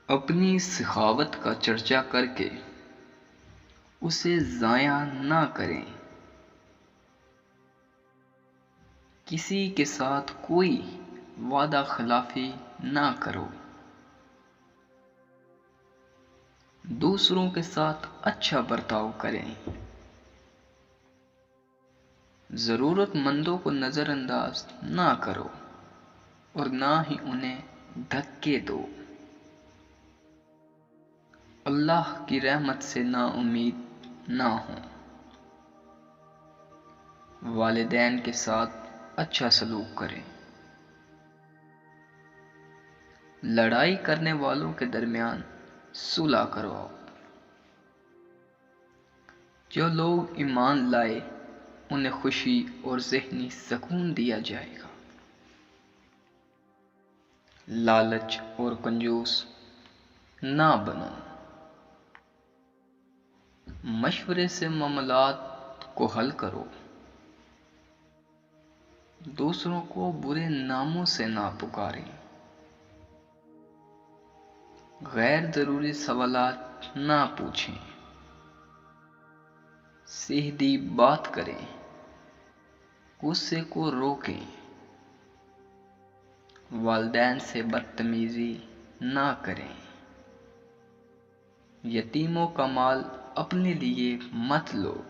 اپنی سخاوت کا چرچا کر کے اسے ضائع نہ کریں۔ کسی کے ساتھ کوئی وعدہ خلافی نہ کرو۔ دوسروں کے ساتھ اچھا برتاؤ کریں۔ ضرورت مندوں کو نظر انداز نہ کرو اور نہ ہی انہیں دھکے دو۔ اللہ کی رحمت سے نا امید نہ ہو۔ والدین کے ساتھ اچھا سلوک کریں۔ لڑائی کرنے والوں کے درمیان صلح کرو۔ جو لوگ ایمان لائے انہیں خوشی اور ذہنی سکون دیا جائے گا۔ لالچ اور کنجوس نہ بنو۔ مشورے سے معاملات کو حل کرو۔ دوسروں کو برے ناموں سے نہ پکاریں۔ غیر ضروری سوالات نہ پوچھیں۔ سیدھی بات کریں۔ غصے کو روکیں۔ والدین سے بدتمیزی نہ کریں۔ یتیموں کا مال اپنے لیے مت لو۔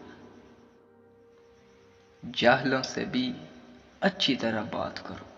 جاہلوں سے بھی اچھی طرح بات کرو۔